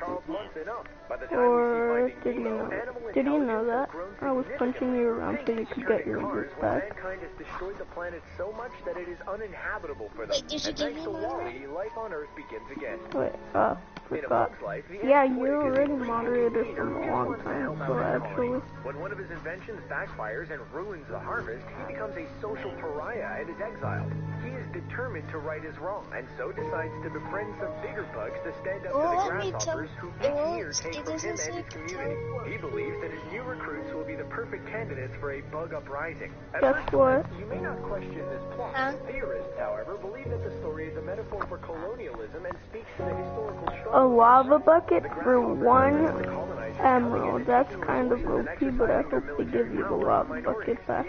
Or did you know? Did you know that? I was punching you around so you could get your roots back. Mankind has destroyed the planet so much that it is uninhabitable for them. Wait, did you And give thanks me to one? Wally, life on Earth begins again. Wait, In a forgot. bug's life, the Yeah, ant you're plague is already a moderator leader for who a long wants to time, help so out his actually. colony. When one of his inventions backfires and ruins the harvest, he becomes a social pariah and is exiled. He is determined to right his wrong, and so decides to befriend some bigger bugs to stand up to the grasshoppers who each year take from him and his community. He believes that his new recruits will be the perfect candidates for a bug uprising. At Guess first what? glance, you may not question this plot. Huh? Theorists, however, believe that the story is a metaphor for colonialism and speaks to the historical A struggle. lava bucket for one emerald. That's kind of OP, but I hope they give you the lava bucket back.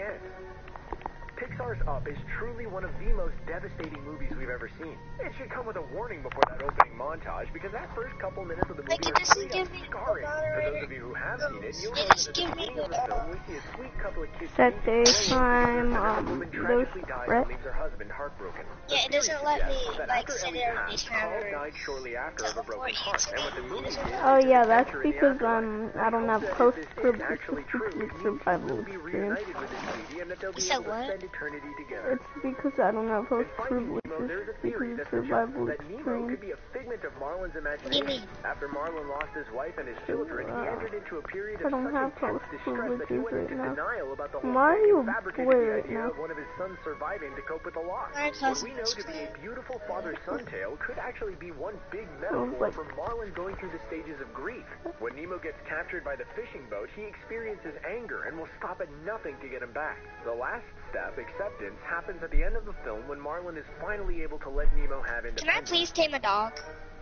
Pixar's Up is truly one of the most devastating movies we've ever seen. It should come with a warning before that opening montage, because that first couple minutes of the movie Like, it are doesn't straight give up me the scarring. For those moderator. of you who have seen it, you'll It notice just at the give me beginning of the film, we see a sweet couple of kids Set being daytime, a woman those tragically dies threat. and leaves her husband heartbroken. Yeah, it doesn't let me, like, set it on Carl timer. died shortly after of a broken heart, and what the movie did Oh is yeah, an that's adventure in the because afterlife. I don't have That post if this is actually true, complete it means survival he'll be experience. reunited with his sweetie and that they'll be You said able to what? spend eternity together. It's because I don't have host And finding Nemo, privileges there's a because theory of that suggests survival that Nemo extreme. could be a figment of Marlin's What do you imagination. mean? After Marlin lost his wife and his children, he entered into a period I of don't such have intense host distress that he privileges went right into now. denial about the whole Why are thing you and fabricated boy the right idea now? of one of his sons surviving to cope with the loss. My What cousin we know is to be a playing. beautiful father-son tale could actually be one big Sounds metaphor like for Marlin going through the stages of grief. When Nemo gets captured by the fishing boat, he experiences anger and will stop at nothing to get him back. The last step, acceptance, happens at the end of the film when Marlin is finally able to let Nemo have Can I independence. please tame a dog?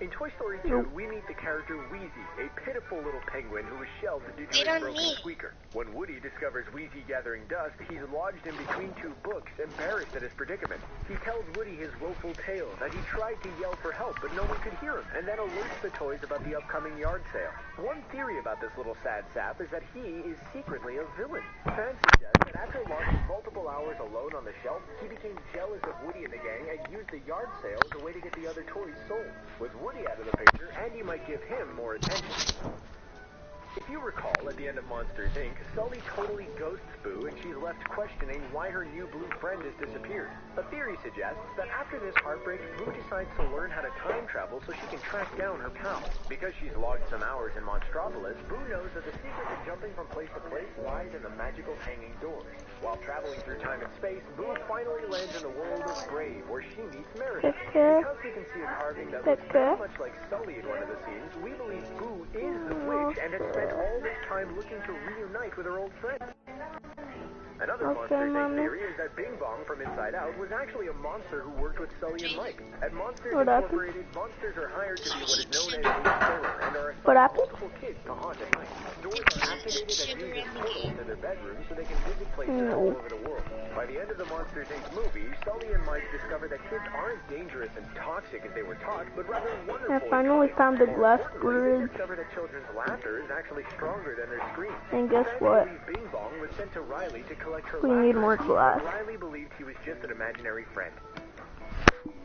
In Toy Story 2, we meet the character Wheezy, a pitiful little penguin who was shelved due to Wait his on broken me. squeaker. When Woody discovers Wheezy gathering dust, he's lodged in between two books, embarrassed at his predicament. He tells Woody his woeful tale, that he tried to yell for help, but no one could hear him, and then alerts the toys about the upcoming yard sale. One theory about this little sad sap is that he is secretly a villain. Fans suggest that after launching multiple hours alone on the shelf, he became jealous of Woody and the gang and used the yard sale as a way to get the other toys sold. With Woody out of the picture, Andy might give him more attention. If you recall, at the end of Monsters, Inc., Sully totally ghosts Boo, and she's left questioning why her new blue friend has disappeared. A theory suggests that after this heartbreak, Boo decides to learn how to time travel so she can track down her pal. Because she's logged some hours in Monstropolis, Boo knows that the secret to jumping from place to place lies in the magical hanging doors. While traveling through time and space, Boo finally lands in the world of Brave, where she meets Meredith. Because we can see a carving that looks very much like Sully in one of the scenes, we believe Boo is the witch and has spent all this time looking to reunite with her old friend. Another Monsters Inc. theory is that Bing Bong from Inside Out was actually a monster who worked with Sully and Mike. At Monsters Incorporated, monsters are hired to be what is known as a terror and are assigned multiple kids to haunt at night. Doors are activated and used as portals in their bedrooms so they can visit places all over the world. By the end of the Monsters Inc. movie, Sully and Mike discover that kids aren't dangerous and toxic as they were taught, but rather wonderful. I finally found the glass bridge. They discover that children's laughter is actually stronger than their screams. And guess what? Bing Bong was sent to Riley to collect her We need more glass. Riley believed he was just an imaginary friend.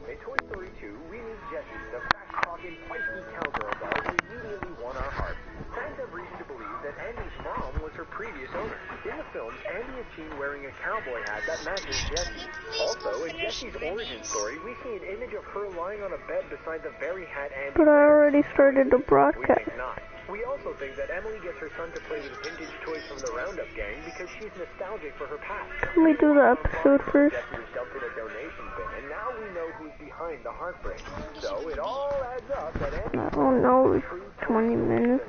In Toy Story 2, we meet Jessie, the fast-talking, feisty cowgirl doll who immediately won our hearts. Fans have reason to believe that Andy's mom was her previous owner. In the film, Andy is seen wearing a cowboy hat that matches Jessie. Also, in Jessie's origin story, we see an image of her lying on a bed beside the very hat Andy But I already started the We broadcast. think not. We also think that Emily gets her son to play with vintage toys from the Roundup gang because she's nostalgic for her past. Let me do the episode first. Jesse was dumped in a donation bin, and now we know who's behind the heartbreak. So it all adds up that Andy I don't know, it's 20 minutes.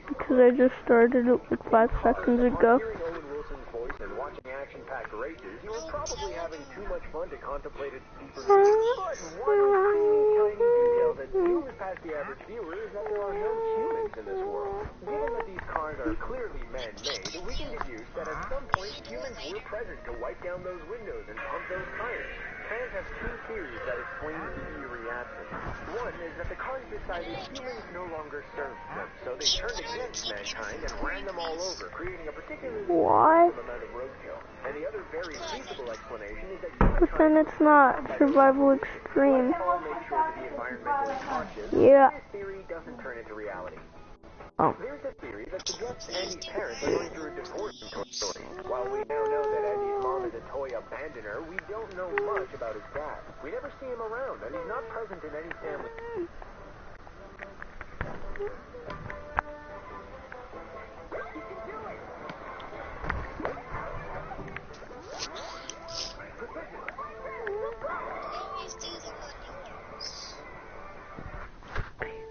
Because I just started it like 5 seconds ago. Hearing Owen Wilson's voice and watching action-packed races, you were probably having too much fun to contemplate its deeper meaning. But one teeny tiny detail that zooms past the average viewer is that there are no humans in this world. Given that these cars are clearly man-made, we can deduce that at some point humans were present to wipe down those windows and pump those tires. Fans have two theories that explain the eerie absence. One is that the cars decided humans no longer served them, so they turned against mankind and ran them all over, creating a particularly What? amount of roadkill. And the other very feasible explanation is that But then it's not Survival Extreme. all make sure to be environmentally conscious. Yeah. This theory doesn't turn into reality. Oh. There's a theory that suggests Andy's parents are going through a divorce in Toy Story. While we now know that Andy's mom is a toy abandoner, we don't know much about his dad. We never see him around, and he's not present in any family.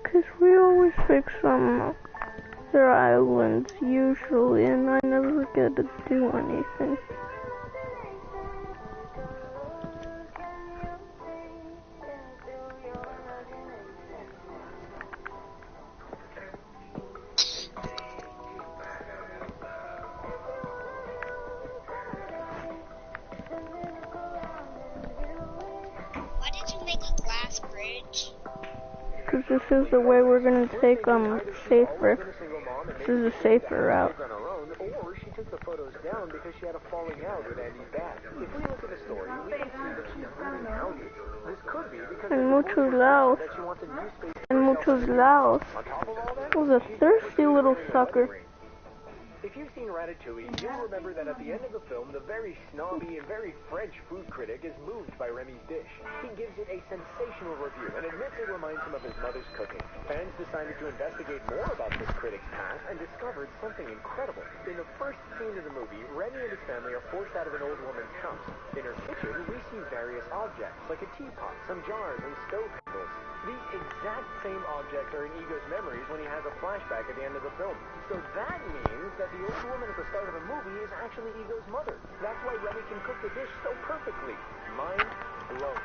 Because we always fix their islands, usually, and I never get to do anything. Why did you make a glass bridge? Because this is the way we're gonna take, safer. This is a safer route. On her own, or she took the photos down because she had a falling out with Andy's dad. If we look at the story, we can see that she's moving houses. This could be because And muchos laos. that she wants a new space. And muchos laos. On top of all that, Was a thirsty little sucker. if you've seen Ratatouille, you'll remember that at the end of the film, the very snobby and very French food critic is moved by Remy's dish. He gives it a sensational review and admits it reminds him of his mother's cooking. Fans decided to investigate more about this critic's past and discovered something incredible. In the first scene of the movie, Remy and his family are forced out of an old woman's house. In her kitchen, we see various objects, like a teapot, some jars, and stove handles. The exact same objects are in Ego's memories when he has a flashback at the end of the film. So that means that the old woman at the start of the movie is actually Ego's mother. That's why Remy can cook the dish so perfectly. Mind blown.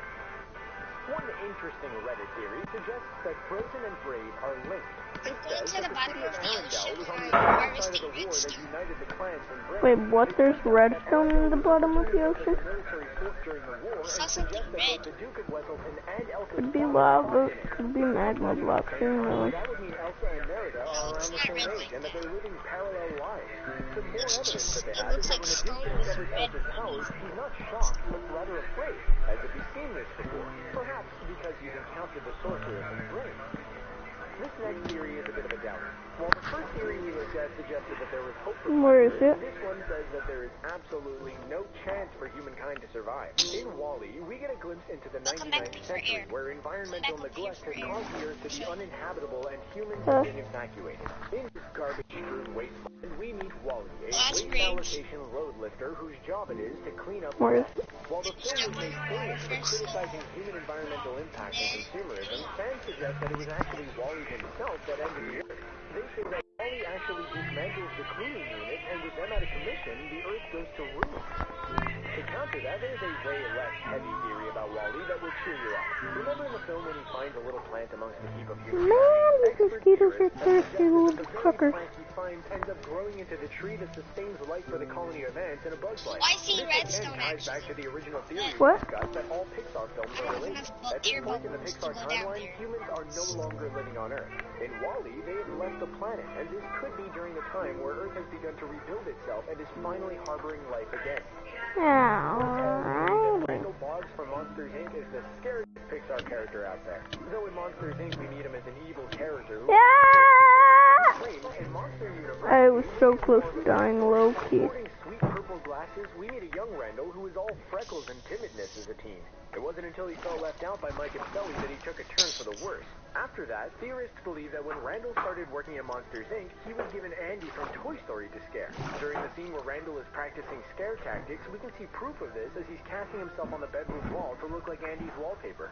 One interesting Reddit theory suggests that Frozen and Brave are linked. It says to that the the city bottom of of the Arendelle ocean was on for the other side of harvesting the war that redstone. united the clans from Brave. Wait, what? There's redstone in the bottom of the ocean? Military fort during the war and Saw suggests something that red. both the Duke of Wesselton and Elsa's Could be father lava, fought in it. could be magma blocks, who knows? That would mean Elsa and Merida are around it's the not same red age like and that they're living parallel lives. The more It's evidence just, that they it have looks is that like when the stone Duke with discovers red Elsa's powers, he's not shocked, but rather afraid, as if he's seen this before. Perhaps because he's encountered the sorceress in Brave. This next theory is a bit of a doubter. While the first theory we looked at suggested that there was hope for Where is humanity, it? this one says that there is absolutely no chance for humankind to survive. In WALL-E, we get a glimpse into the I'll come back 99th for century, air. where environmental Come back up here neglect for has air. caused the Earth to be uninhabitable and humans Huh? being evacuated. In this garbage-strewn wasteland, we meet Wally, a Glass waste bridge. allocation road lifter whose job it is to clean up Where is mess. While the Did you film jump was made famous for first? criticizing human environmental impact and consumerism, fans suggest that it was actually Wally himself that ended the Earth. They say that Wally actually dismantles the cleaning unit, and with them out of commission, the Earth goes to ruin. To counter that, there's a way less heavy theory about Wally that will cheer you up. Remember in the film when he finds a little plant amongst a heap of human Man, these Expert mosquitoes are theorists have thirsty suggested little that the very fuckers. plant he finds ends up growing into the tree that sustains life for the colony of ants and a bug's life. I see This redstone again ties back to actually. the original theory we What? discussed that all Pixar films I are don't have related. enough At this air point in the bubbles to Pixar go down timeline, there. humans are no longer living on Earth. In WALL-E, they had left the planet, and this could be during the time where Earth has begun to rebuild itself and is finally harboring life again. Alright. Randall Boggs from Monsters, Inc. is the scariest Pixar character out there. Though in Monsters, Inc. we meet him as an evil character who screams, in Monster Universe, I was so close to dying low-key. sporting sweet purple glasses, we meet a young Randall who was all freckles and timidness as a teen. It wasn't until he felt left out by Mike and Sully that he took a turn for the worse. After that, theorists believe that when Randall started working at Monsters, Inc., he was given Andy from Toy Story to scare. During the scene where Randall is practicing scare tactics, we can see proof of this as he's casting himself on the bedroom wall to look like Andy's wallpaper.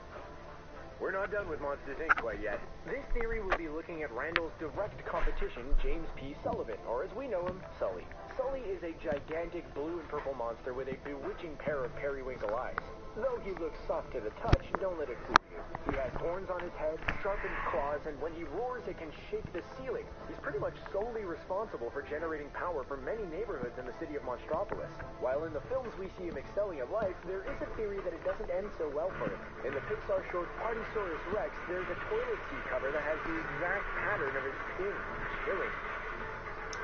We're not done with Monsters, Inc. quite yet. This theory will be looking at Randall's direct competition, James P. Sullivan, or as we know him, Sully. Sully is a gigantic blue and purple monster with a bewitching pair of periwinkle eyes. Though he looks soft to the touch, don't let it fool you. He has horns on his head, sharpened claws, and when he roars, it can shake the ceiling. He's pretty much solely responsible for generating power for many neighborhoods in the city of Monstropolis. While in the films we see him excelling at life, there is a theory that it doesn't end so well for him. In the Pixar short Partysaurus Rex, there's a toilet seat cover that has the exact pattern of his skin. Chilling.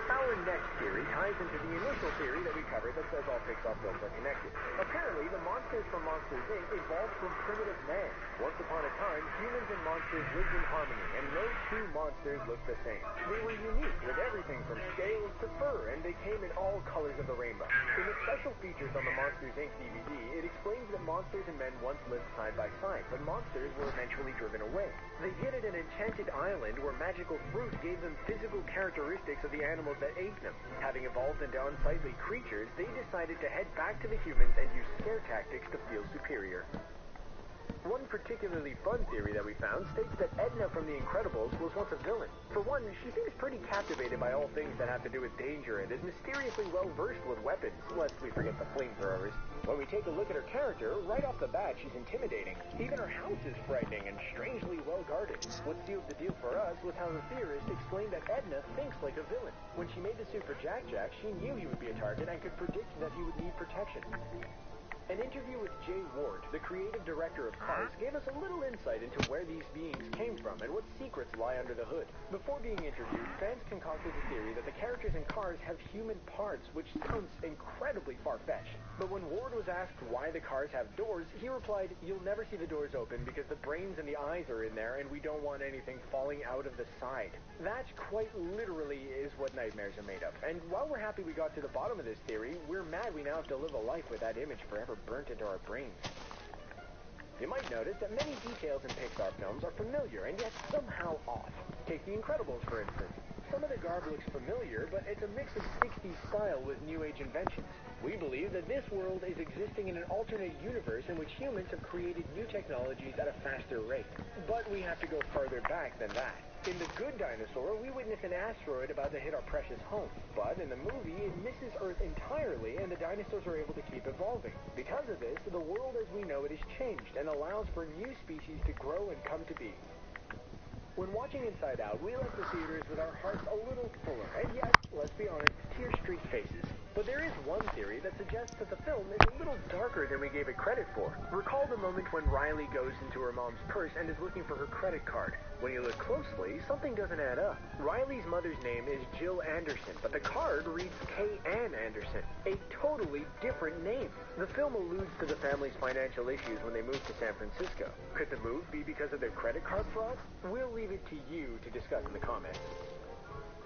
Our next theory ties into the initial theory that we covered that says all Pixar films are connected. Apparently, the monsters from Monsters, Inc. evolved from primitive man. Once upon a time, humans and monsters lived in harmony, and no two monsters looked the same. They were unique, with everything from scales to fur, and they came in all colors of the rainbow. In the special features on the Monsters, Inc. DVD, it explains that monsters and men once lived side by side, but monsters were eventually driven away. They hid at an enchanted island where magical fruit gave them physical characteristics of the animals that ate them. Having evolved into unsightly creatures, they decided to head back to the humans and use scare tactics to feel superior. One particularly fun theory that we found states that Edna from The Incredibles was once a villain. For one, she seems pretty captivated by all things that have to do with danger and is mysteriously well-versed with weapons, lest we forget the flamethrowers. When we take a look at her character, right off the bat, she's intimidating. Even her house is frightening and strangely well-guarded. What sealed the deal for us was how the theorist explained that Edna thinks like a villain. When she made the suit for Jack Jack, she knew he would be a target and could predict that he would need protection. An interview with Jay Ward, the creative director of Cars, gave us a little insight into where these beings came from and what secrets lie under the hood. Before being interviewed, fans concocted the theory that the characters in Cars have human parts, which sounds incredibly far-fetched. But when Ward was asked why the cars have doors, he replied, "You'll never see the doors open because the brains and the eyes are in there and we don't want anything falling out of the side." That quite literally is what nightmares are made of. And while we're happy we got to the bottom of this theory, we're mad we now have to live a life with that image forever burnt into our brains. You might notice that many details in Pixar films are familiar and yet somehow off. Take The Incredibles, for instance. Some of the garb looks familiar, but it's a mix of 60s style with New Age inventions. We believe that this world is existing in an alternate universe in which humans have created new technologies at a faster rate. But we have to go farther back than that. In The Good Dinosaur, we witness an asteroid about to hit our precious home. But in the movie, it misses Earth entirely, and the dinosaurs are able to keep evolving. Because of this, the world as we know it is changed and allows for new species to grow and come to be. When watching Inside Out, we left the theaters with our hearts a little fuller, and yes, let's be honest, tear-streaked faces. But there is one theory that suggests that the film is a little darker than we gave it credit for. Recall the moment when Riley goes into her mom's purse and is looking for her credit card. When you look closely, something doesn't add up. Riley's mother's name is Jill Anderson, but the card reads K. Ann Anderson, a totally different name. The film alludes to the family's financial issues when they moved to San Francisco. Could the move be because of their credit card fraud? We'll leave it to you to discuss in the comments.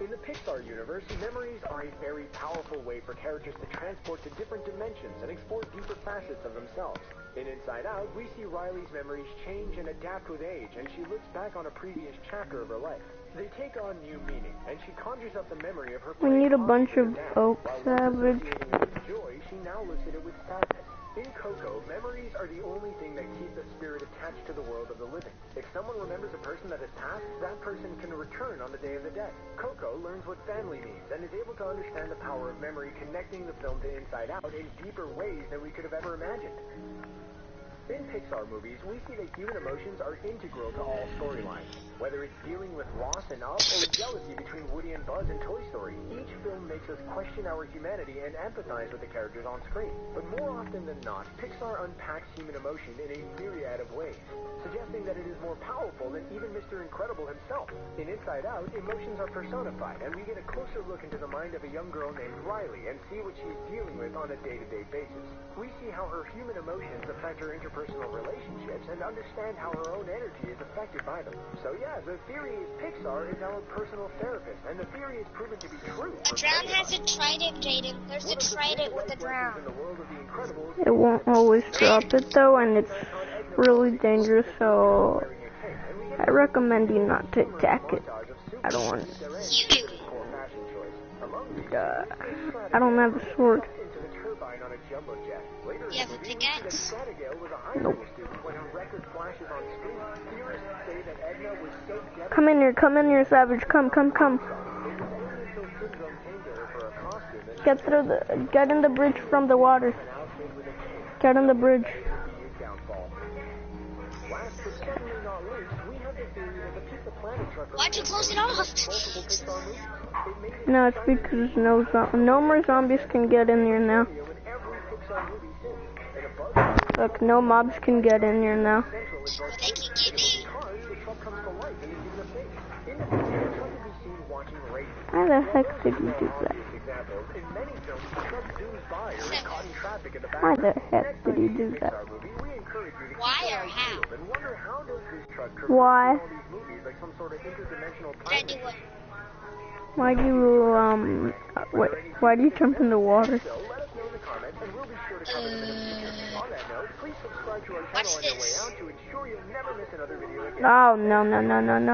In the Pixar universe, memories are a very powerful way for characters to transport to different dimensions and explore deeper facets of themselves. In Inside Out, we see Riley's memories change and adapt with age, and she looks back on a previous chapter of her life. They take on new meaning, and she conjures up the memory of her. We need a bunch of oak savage. With joy, she now looks at it with sadness. In Coco, memories are the only thing that keep the spirit attached to the world of the living. If someone remembers a person that has passed, that person can return on the Day of the Dead. Coco learns what family means and is able to understand the power of memory, connecting the film to Inside Out in deeper ways than we could have ever imagined. In Pixar movies, we see that human emotions are integral to all storylines. Whether it's dealing with Ross and Up or jealousy between Woody and Buzz in Toy Story, each film makes us question our humanity and empathize with the characters on screen. But more often than not, Pixar unpacks human emotion in a myriad of ways, suggesting that it is more powerful than even Mr. Incredible himself. In Inside Out, emotions are personified, and we get a closer look into the mind of a young girl named Riley and see what she's dealing with on a day-to-day basis. We see how her human emotions affect her interpersonal relationships and understand how her own energy is affected by them. So yeah, the theory is Pixar is our personal therapist, and the theory is proven to be true. A drown has a trident, Jaden. There's a trident with a drown. It won't always drop it though, and it's really dangerous, so I recommend you not to attack it. I don't want it. I don't have a sword. You have a pickaxe? Nope. Come in here, Savage. Come. Get in the bridge from the water. Get in the bridge. suddenly not loose, we have the theory that the Pizza Planet truck Why'd you close it off? multiple Pixar movies. It made it No, it's because no more zombies can get in here now. in every Pixar movie since. And above Look, no mobs can get in here now. central is Well, they can get me. because the truck comes to life and is given a face. In the movie, the truck can be seen watching races. Why the heck did you do that? Examples. In many films, the truck zooms by or is caught in traffic in the Why background. the heck did you do that? Pixar movie, we encourage you to Why keep or your eyes how? peeled and wonder how does this truck traverse Why? all these movies like some sort of interdimensional Did I time do what? Why do you, why do you jump in the water? So let us know in the comments and we'll be sure to cover them in the future. On that note, please subscribe to our channel on your way out to ensure you'll never miss another video again. Oh,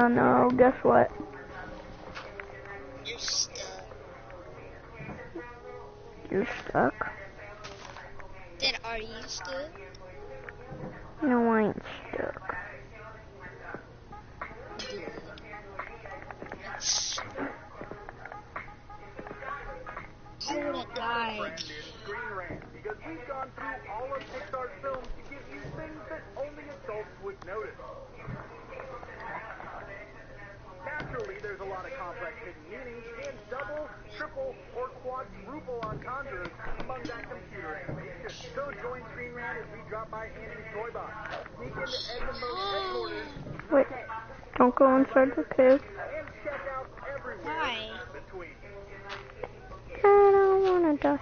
no. Guess what? You're stuck. You're stuck. Then are you stuck? No, I ain't stuck. I would have died. Screen Rant, because we've gone through all of Pixar's films to give you things that only adults would notice. Naturally, there's a lot of complex hidden meanings and double, triple, or quadruple entendres among that computer animation. So join Screen Rant as we drop by Andy's Toy Box, sneak into Edmund's headquarters, Wait, don't go inside the cave. and check out everywhere Why? in between. I don't wanna die.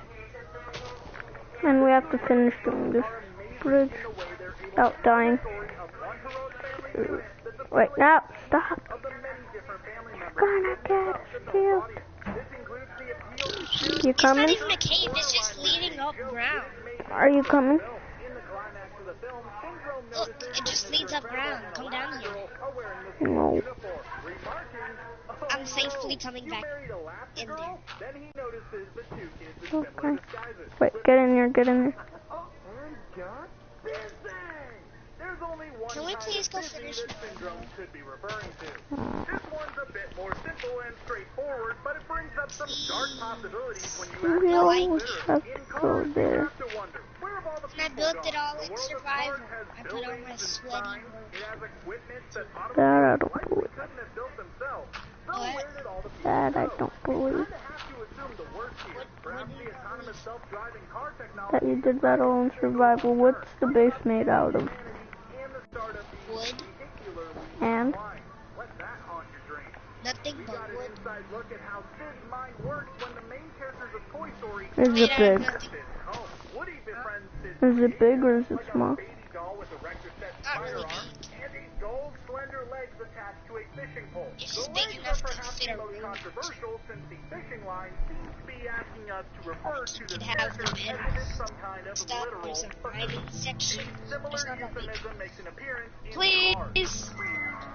And we have to finish doing this bridge without dying. Wait, no, stop. Gonna get us killed. You It's not coming? even a cave, it's just leading up ground. Are you coming? Look, it just leads up ground. Come down here. No. I'm safely coming back in there. Okay. Wait, get in here, get in here. There's only one Can we kind please of go busy finish that syndrome could be referring to. This one's a bit more simple and straightforward, but it brings up some dark possibilities when you We always have in to go cars, there. you have to wonder, where have all the And I people built it gone? all The in world of survival. cars has I put on my buildings and sweaty signs. work. It has equipment that That I automobiles don't likely believe. couldn't have built themselves. So What? where did all the people That I go? don't believe. Kinda have to assume the worst here. Perhaps the autonomous self-driving car technology That you did that all in survival. What's the base made out of? and the startup Wood? particularly And? flying. Let that haunt your dreams. Nothing We but got an wood. inside look at how Sid's mind works when the main characters of Toy Story Is Made it out of big? nothing. Sid's home. Woody befriends Sid's Is it big or is it like small? a baby doll with a Rector set Not really firearm and a gold slender legs attached to a fishing pole. It's The just big legs enough are to perhaps fit the a most room. controversial since the fishing line seems to be asking us to refer to the Could have characters them in as if it's some kind of stuff. literal There's a writing section. a similar It's not that big. euphemism makes an appearance in cars. Please.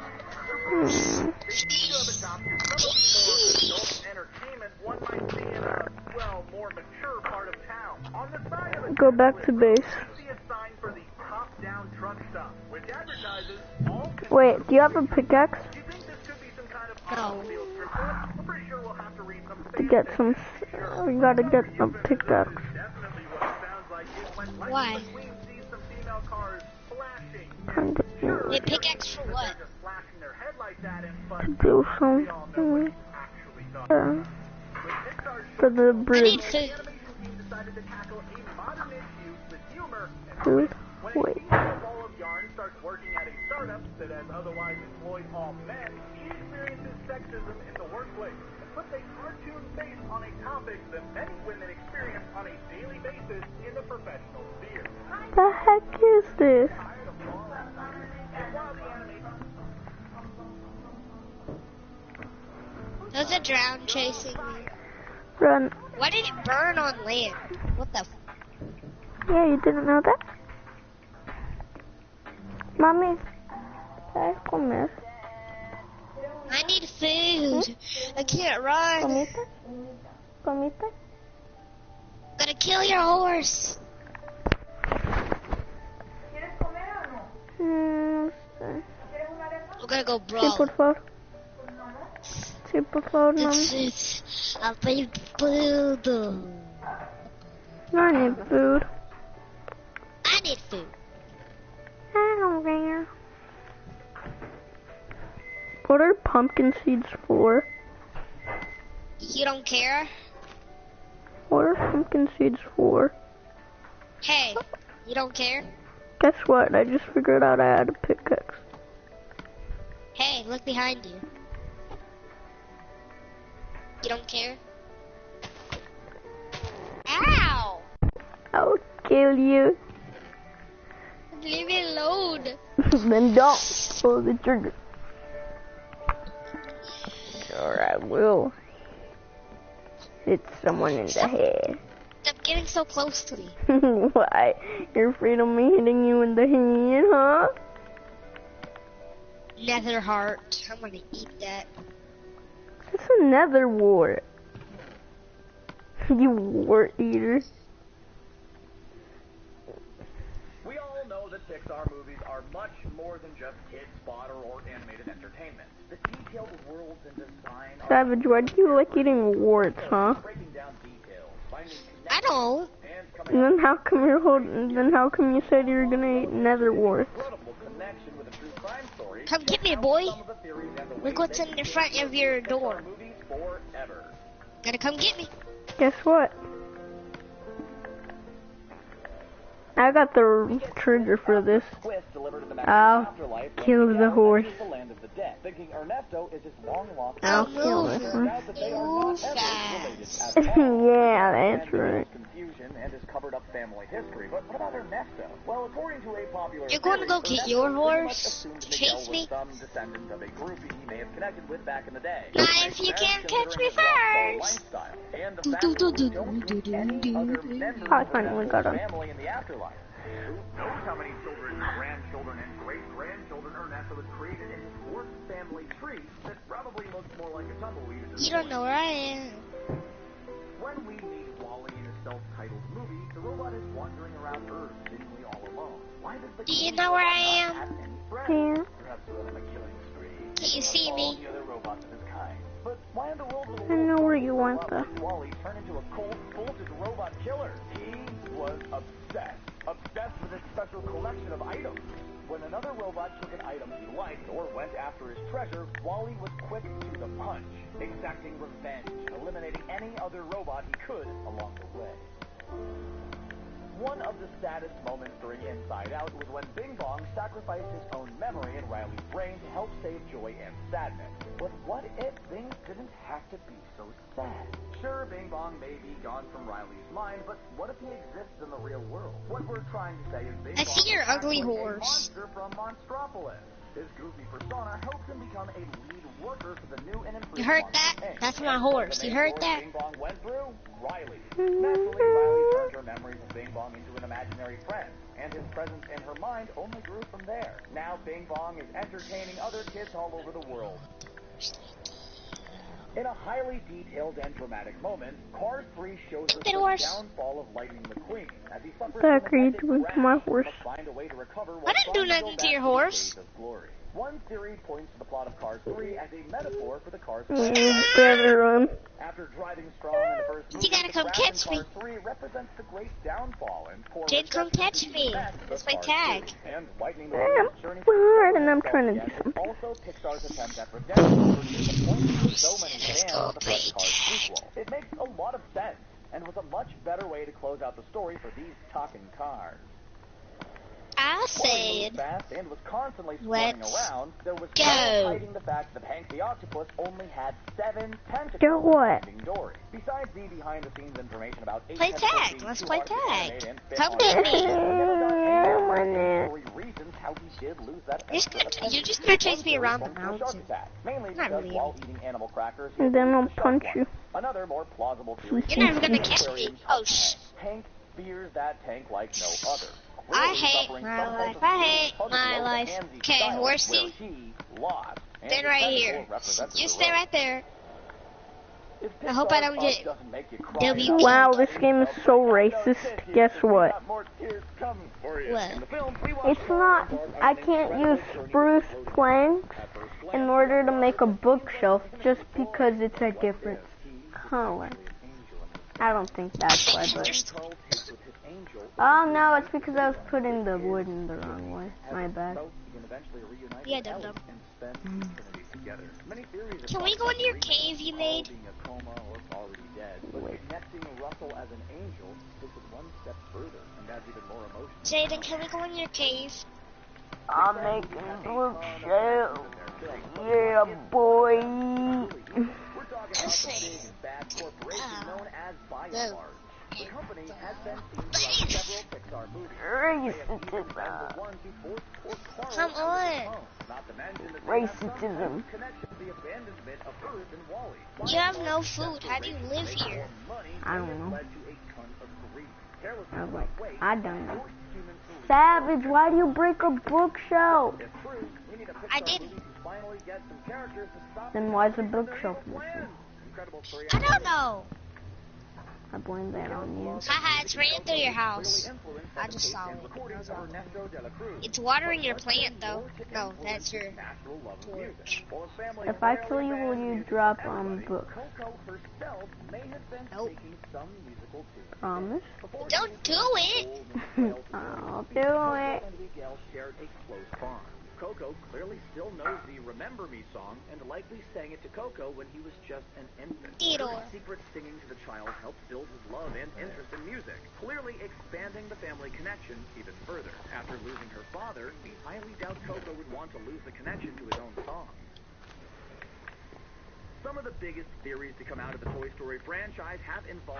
Hmm. They seem to have adopted some of the more adult entertainment one might see in a, well, more mature part of town. On the side of the Go back to base. see a sign for the top-down truck stop, which advertises all... Wait, do you have a pickaxe? Do you think this could be some kind of No. automobile strip club? I'm pretty sure we'll have to read some To get some, we gotta get a pickaxe. Definitely what it sounds like is when Why? Lightning McQueen sees some female cars flashing. Kind of They pickaxe for what? Just flashing their headlights at him, but to do we all know what something he actually thought. for the I bridge. need food. The animation team decided to tackle a modern issue with humor and Food? when a Wait. female ball of yarn starts working at a startup that has otherwise employed all men, she experiences sexism in the workplace and puts a cartoon face on a topic that many women experience on a daily basis in the professional sphere. The heck is this? And while the animation There's a drown chasing me. Run. Why did it burn on land? What the f? Yeah, you didn't know that? Mommy, ¿sabes comer? I need food. I can't run. ¿Comiste? ¿Comiste? Gotta kill your horse. No sé. We're gonna go Sí, brawl. por favor. Sí, por favor, mami. I'll pay food. I need food. I need food. I'm hungry. What are pumpkin seeds for? You don't care? What are pumpkin seeds for? Hey, you don't care? Guess what? I just figured out I had a pickaxe. Hey, look behind you. You don't care? Ow! I'll kill you. Leave me alone. Then don't pull the trigger. Or I will hit someone in the head. Stop getting so close to me. Why? You're afraid of me hitting you in the head, huh? Nether heart. I'm gonna eat that. It's a nether wart. You wart eater. We all know that Pixar movies are much more than just kids' fodder or animated entertainment. The detailed worlds and design are Savage, why do you like eating warts, huh? breaking down details, finding I don't. and And coming then how come you're holding? Then how come you said you were gonna eat nether warts? incredible connection with a true crime story. Come get me, boy. Some of the theories and the Look what's in the front of your door. movies forever. Gotta come get me. Guess what? I got the trigger for this. Twist delivered in the I'll afterlife. kill the horse. The land of the dead, thinking Ernesto is his long lost. I'll Oh, kill move. this one. Out that they are not ever related Fast. at all. Yeah, that's And right. confusion and his covered up family history. But what about Ernesto? Well, according to a popular You're going to go theory, get your Ernesto pretty much horse assumed to Miguel chase was me? some descendant of a groupie he may have connected with back in the day. Not if you can't catch me first. Lifestyle, and the Do, fact do, that do, we do, don't do, meet do, any do, other do. members I of finally got Ernesto's him. family in the afterlife. Who knows how many children, grandchildren, and great-grandchildren Ernesto has created in his dwarf family tree that probably looks more like a tumbleweed at this You don't point. know where I am. When we meet Wall-E in his self-titled movie, the robot is wandering around Earth, seemingly all alone. Why does the Do you know where I am? have any friends? Yeah. Perhaps we're on a killing spree. Can you see All me? the other robots of his kind. But why in the world would a I know where you want robot the. like Wall-E turn into a cold-blooded robot killer? He was obsessed with his special collection of items. When another robot took an item he liked or went after his treasure, Wall-E was quick to the punch, exacting revenge and eliminating any other robot he could along the way. One of the saddest moments during Inside Out was when Bing Bong sacrificed his own memory in Riley's brain to help save Joy and Sadness. But what if things didn't have to be so sad? Sure, Bing Bong may be gone from Riley's mind, but what if he exists in the real world? What we're trying to say is Bing I Bong see your is ugly actually a horse. monster from Monstropolis. His goofy persona helps him become a lead worker for the new and improved You heard Monster that? Inc. That's my horse. The You main heard story that? Bing Bong went through? Riley. Naturally, Riley turned her memories of Bing Bong into an imaginary friend, and his presence in her mind only grew from there. Now Bing Bong is entertaining other kids all over the world. In a highly detailed and dramatic moment, Cars 3 shows us That the horse. downfall of Lightning McQueen as he suffers What from are you a doing to crash my and horse? must find a way to recover while I didn't do trying to nothing go to your back the horse. days of glory. One theory points to the plot of Cars 3 as a metaphor for the Cars Better run. After driving strong in the first movie, You gotta the come crash in catch me. Cars 3 represents the great downfall and poor Jake, come reception catch to the me. effects of That's my Cars tag. 2. And Lightning I'm McQueen's journey hard and I'm to trying to do again is something. also Pixar's attempt at redemption for disappointing to so many Let's fans go of the play first Cars tag. sequel. It makes a lot of sense and was a much better way to close out the story for these talking cars. I Wally moved said, fast and was constantly squirming let's around. There was go. no hiding the fact that Hank the Octopus only had 7 tentacles. Go what? including Dory. Besides the behind-the-scenes information about 8 Play tentacles tag. being Let's too play hard to tag. animate and fit Come on get a me. screen, we never got any I want it. story reasons how he did lose that You're just extra gonna, you're just appendage. gonna chase One me theory around the points to a shark mountain. attack, mainly Not because really while anything. eating animal crackers, he And then ate I'll the shark punch one. you. Another more plausible theory You're never gonna is catch aquarium me. top Oh, shh. Hank fears that tank like no other. I Clearly hate suffering my some type life. of I bruise hate because of my the old life. handsy Okay, style horsey. where he lost, and Stand the right tentacle here. represents You the stay road. right there. If I hope I Pixar's don't Up get doesn't make you cry WP. enough, Wow, this game is so racist. Guess we what? got more tears coming for you. What? In the film, we watch It's not. I can't use spruce planks in order to make a bookshelf just because it's a different color. I don't think that's why, but. Oh no, it's because I was putting the wood in the wrong way. My bad. Yeah, dum-dum. together. Many theories Can we go into your cave you made? being a coma or already dead, but connecting Russell as an angel takes it one step further and adds even more emotion. Jaden, can we go in your cave? I'm making bookshelves. Yeah, boy. We're talking about the big and bad corporation known as BioMart. The company has been seen throughout several Pixar movies. Racism. Come on. Not to mention the Racism. connection to the abandonment of Earth and Wall-E. You have no food. How do you live here? I don't know. Led to a ton of grief. Carelessness I was like, of weight I don't know. forced humans to Savage, why do you break a bookshelf? If true, we need a I Pixar didn't. movie to finally get some characters to stop Then why's the bookshelf missing? Incredible story. I don't know. I blame that on you. Haha, it's right into your house. I just saw it. It's watering your plant, though. No, that's your torch. If I kill you, will you drop book? Coco herself may have been Nope. taking some musical tunes. Promise? Don't do it! I'll do it. And Miguel shared a close bond. Coco clearly still knows the Remember Me song and likely sang it to Coco when he was just an infant. Theodore. Her secret singing to the child helped build his love and interest in music, clearly expanding the family connection even further. After losing her father, we highly doubt Coco would want to lose the connection to his own song. Some of the biggest theories to come out of the Toy Story franchise have involved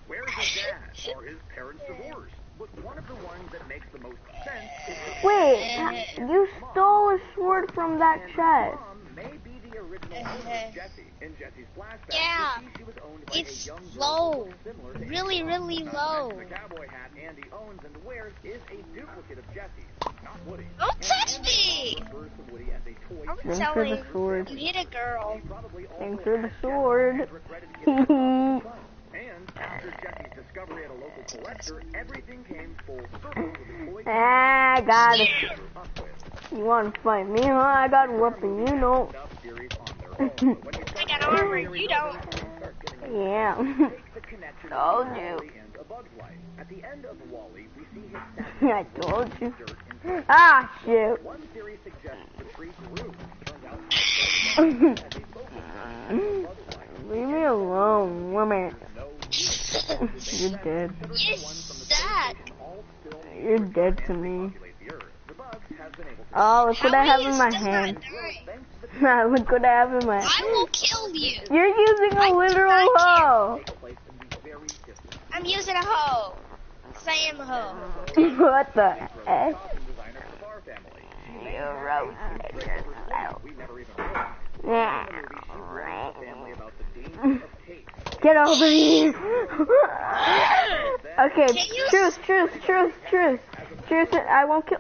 where's his dad or his parents divorced? But one of the ones that makes the most sense is Wait, you stole a sword from that chest. mom may be the original owner of Jessie. In Jessie's flashback, Yeah. she was owned by It's a young girl low. similar to Really, really low. The cowboy hat Andy owns and wears is a duplicate of Jesse's, not Woody. Don't touch me! Refers to Woody as a toy. I'm Thanks for telling the you, sword. you hit a girl. Probably also Thanks for the has sword. Jesse regretted giving up on the son. And after Jesse's discovery at a local collector, everything came full circle with the toy Ah, got it. grew up with. You want to fight me, huh? I got a weapon, you know. Enough theories on their own, but when you I got armor, you don't. start getting Yeah. take the connection Oh, between no. Wall-E and A Bug's Life. At the end of Wall-E, we see his I statue told you. dirt and Ah, shoot. one theory suggests the tree grew. Turns out as a focus on A Bug's Life. Leave me alone, woman. No You're dead. You're sad. all still You're dead to me. populate the Earth. The bugs have been able to Oh, look what I have in my still hand. not dying? thanks to the Look what I have in my I hand. will kill you. You're using a literal hoe. take place in the very distant I'm using a hoe. Sam hoe. What the heck? costume designer for the Barr family. She You roasted yourself. we never even heard. Yeah. In the movie, she warns the family about the dangers of tape. Get over here. Okay, Can you- truce. I won't kill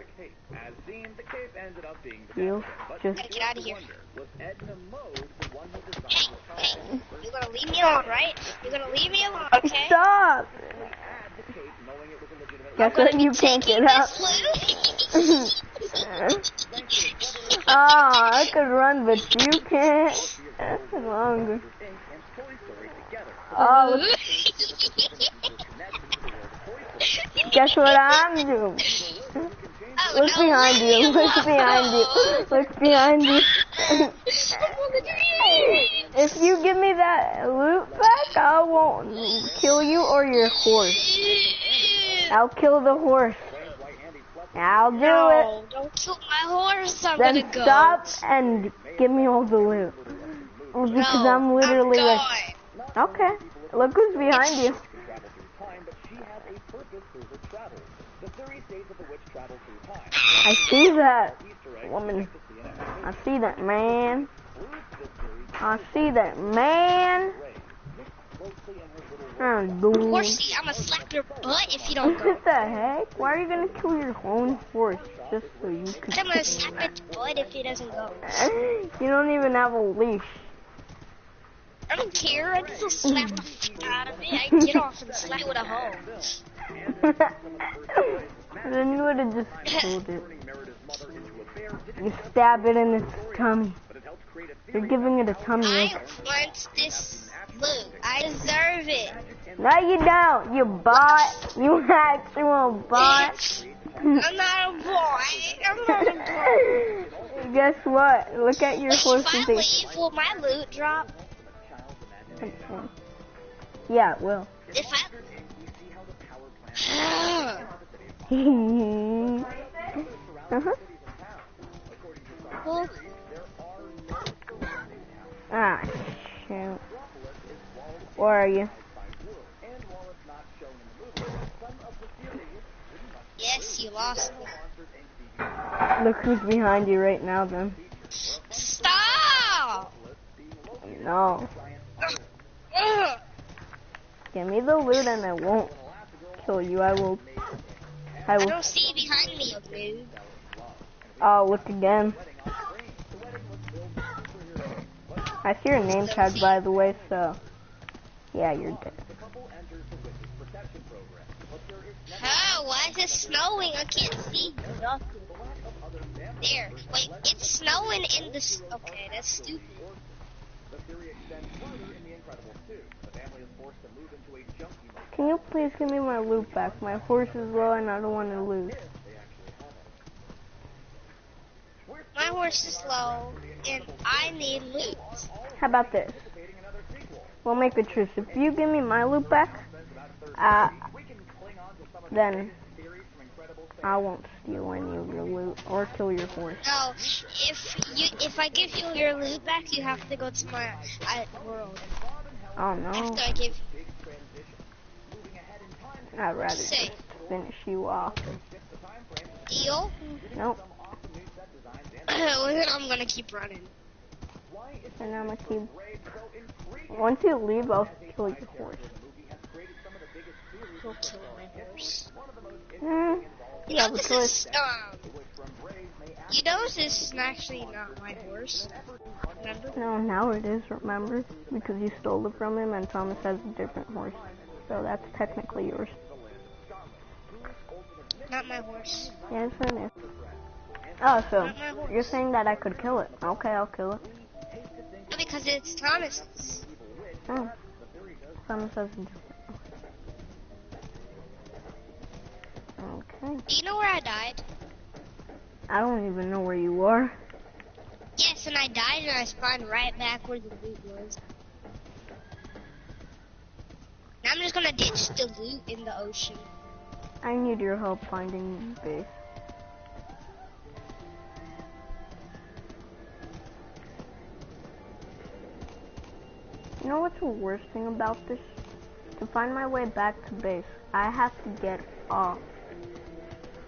As seen, the cape ended up being you. Just Gotta get out of here. was Edna Mode the one who Hey, designed the hey, you're gonna leave me alone, right? You're gonna leave me alone, okay? stop. add the cape knowing it was a legitimate Guess what? You can't get out. Ah, I could run, but you can't. That's longer. ink and Toy Story together. Oh, guess what I'm doing? Look behind you. Look behind you. Look behind you. If you give me that loot back, I won't kill you or your horse. I'll kill the horse. I'll do it. No, don't kill my horse. I'm Then gonna go. stop and give me all the loot. Because No, I'm literally I'm like, going. okay, look who's behind you. Travel through time, but she has a purpose through her travels. The theory states that the witch travels through time. I see that, Easter egg woman. to see in episode I see that, man. proves this theory I see that, man. Ray. Look closely in her little I'm doing. Horsey, I'm gonna slap your butt if you don't go. What the heck? Why are you gonna kill your own horse just so you can? I'm gonna slap its butt if he doesn't go. You don't even have a leash. I don't care. I just slap the fuck out of it. I get off and slap it with a hoe. Then you would have just killed it. You stab it in its tummy. You're giving it a tummy I ache. want this loot. I deserve it. No, you don't. You bot. You actual bot. I'm not a boy. I'm not a boy. Guess what? Look at your Wait, horse if I and leave, will my loot drop? Yeah, it will. If I... Uh-huh. Well, Ah, shoot. Where are you? yes, you lost me. Look who's behind you right now, then. Stop! No. Ugh. Give me the loot and I won't kill you. I will. I don't see behind me, dude. Oh, look again. I see your name tag, by the way, so. Yeah, you're dead. Huh? Why is it snowing? I can't see nothing. There. Wait, it's snowing in the... Okay, that's stupid. Can you please give me my loot back? My horse is low and I don't want to lose. My horse is low, and I need loot. How about this? We'll make a truce. If you give me my loot back, then I won't steal any of your loot or kill your horse. No, if I give you your loot back, you have to go to my world. Oh no. After I give I'd rather Say. just finish you off. deal, Nope. well, then I'm gonna keep running. And I'm gonna keep. Once you leave, I'll kill your horse. Go kill my horse. Hmm. You know this is you know this is actually not my horse. Remember? No, now it is, remember? Because you stole it from him and Thomas has a different horse. So that's technically yours. Not my horse. Yes, it is. Oh, so Not my horse. you're saying that I could kill it. Okay, I'll kill it. No, because it's Thomas's. Oh. Thomas has a different. Okay. Do you know where I died? I don't even know where you are. Yes, and I died and I spawned right back where the loot was. Now I'm just gonna ditch the loot in the ocean. I need your help finding base. You know what's the worst thing about this? To find my way back to base, I have to get off.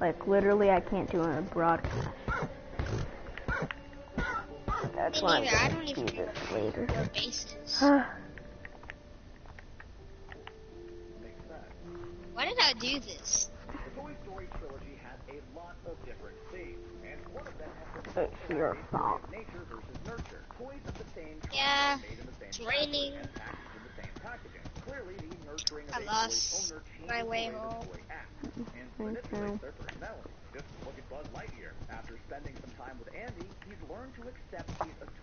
Like, literally, I can't do a broadcast. That's why I'm I going don't to even do this later. know where base is. Why did I do this? It's your fault. Yeah, it's raining. I lost my way home. Okay.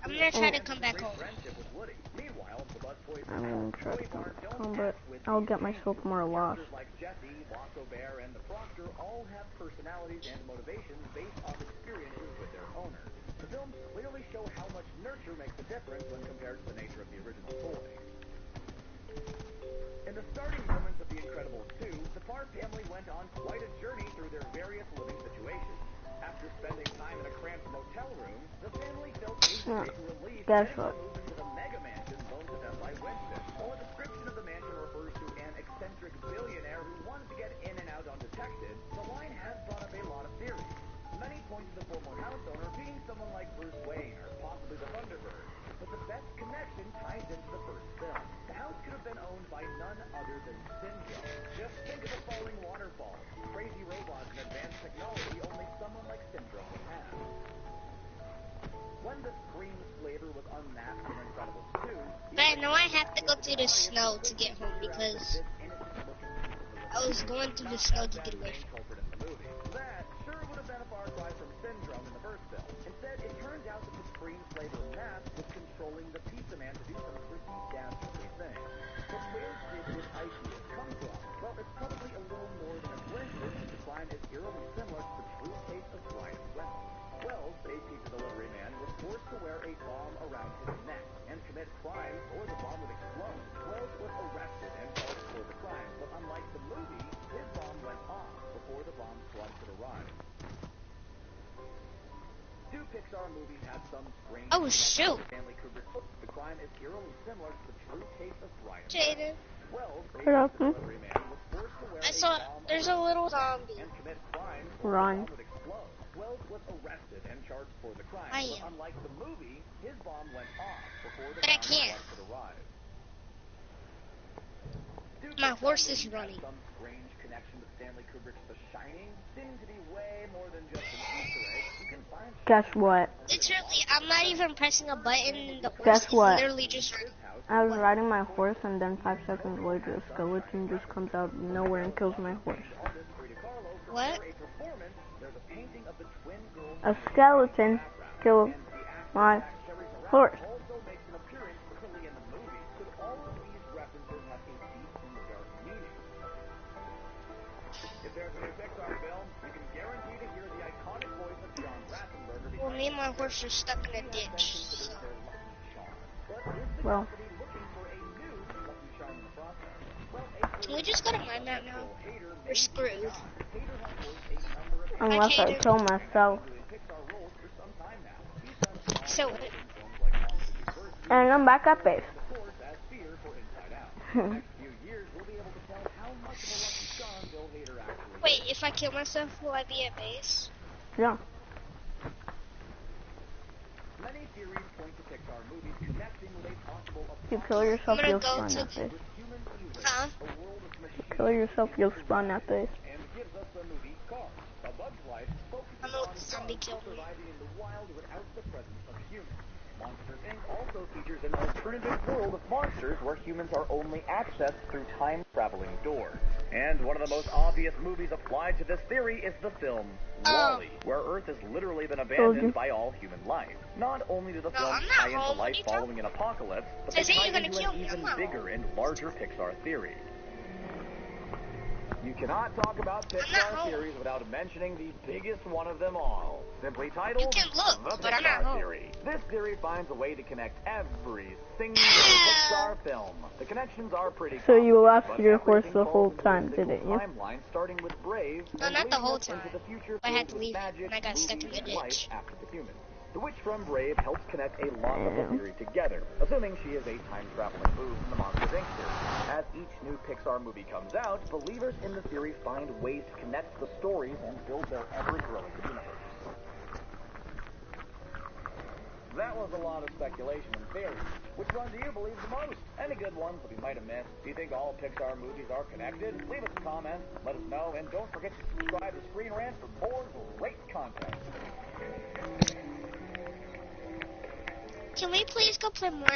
I'm gonna try to come back home. I'm gonna try to come, but I'll get myself more lost. The films clearly show how much nurture makes a difference when compared to the nature of the original toy. In the starting moments of The Incredibles 2, the Parr family went on quite a journey through their various living situations. After spending time in a cramped motel room, the family felt a great relief Guess to what? move into the mega mansion loaned to them by Winston. While a description of the mansion refers to an eccentric billionaire who wanted to get in and out undetected, the line has brought up a lot of theories. Many point to the former house owner being someone like Bruce Wayne or possibly the Thunderbird, but the best connection ties into the first film. The house could have been owned by none other than Syndrome. Just think of the falling waterfalls, crazy robots, and advanced technology only someone like Syndrome would have. When the Scream flavor was unmasked in Incredibles 2, But I know I have to go through the snow to get home because I was going through the snow to get away from it. that sure would have been a far cry from Syndrome in the first film. Instead, it turns out that the Scream flavor mask was controlling the Pizza Man to do some pretty dastardly things. But where did this idea come from? Well, it's probably a little more than a coincidence that the crime is eerily similar to the true case of Brian Wells. Wells, a pizza delivery man, was forced to wear a bomb around his neck and commit crimes or the bomb would explode. Wells was arrested and charged for the crime, but unlike the movie, his bomb went off before the bomb squad could arrive. Two Pixar movies have some strange... Oh, shoot. Stanley Kubrick. The crime is eerily similar to the true case of Brian Jaden. Wells, a Hello. delivery man, was forced to wear I saw, a bomb there's a little zombie. and commit crimes Run. would explode. Wells was arrested and charged for the crime, I but am. unlike the movie, his bomb went off before the But I bomb can't. squad could arrive. My horse is running. Some strange connection with Stanley Kubrick's The Shining seemed to be way more than just an Easter egg. You can find Guess what? Literally, I'm not even pressing a button. The horse Guess is what? literally just running. I was riding my horse and then 5 seconds later a skeleton just comes out of nowhere and kills my horse. What? A skeleton killed my horse. Also makes an appearance early in the movie. Could all of these references have a deep and dark meaning? If there's a new Pixar film, you can guarantee to hear the iconic voice of John Ratzenberger. Well, me and my horse are stuck in a ditch. So. Well, Can we just go to my map now? We're screwed. unless I kill myself. So what? And I'm back at base. Wait, if I kill myself, will I be at base? Yeah. Many theories point to Pixar movies connecting with a possible If you kill yourself, I'm gonna you'll go spawn to at base. Huh? Kill yourself, you'll spawn at base. And gives us the movie Cars. A Bug's Life focuses I'm gonna let on the zombie kill me. surviving in the wild without the presence of humans. Monsters Inc. also features an alternative world of monsters where humans are only accessed through time-traveling doors. And one of the most obvious movies applied to this theory is the film WALL-E, where Earth has literally been abandoned by all human life. Not only do the No, films I'm not tie into home. What are life you talking following an apocalypse, but they Says that tie you're gonna into kill an me. even I'm not bigger home. and larger Pixar theory. You cannot talk about not Pixar home. theories without mentioning the biggest one of them all. Simply titled, You can look, The but I'm not Pixar home. Theory. This theory finds a way to connect every single Ah! Pixar film. The connections are pretty So you common, lost but your horse everything the whole falls into a time, single didn't you? Timeline starting with Brave No, and not the leading whole us into time. the future I had filled to with leave it, magic, and I got stuck in movies, the and life ditch. after the humans. The witch from Brave helps connect a lot of the theory together, assuming she is a time-traveling boo from the Monsters Inc. series. As each new Pixar movie comes out, believers in the theory find ways to connect the stories and build their ever-growing universe. That was a lot of speculation and theory. Which one do you believe the most? Any good ones that we might have missed? Do you think all Pixar movies are connected? Leave us a comment, let us know, and don't forget to subscribe to Screen Rant for more great content. Can we please go play more?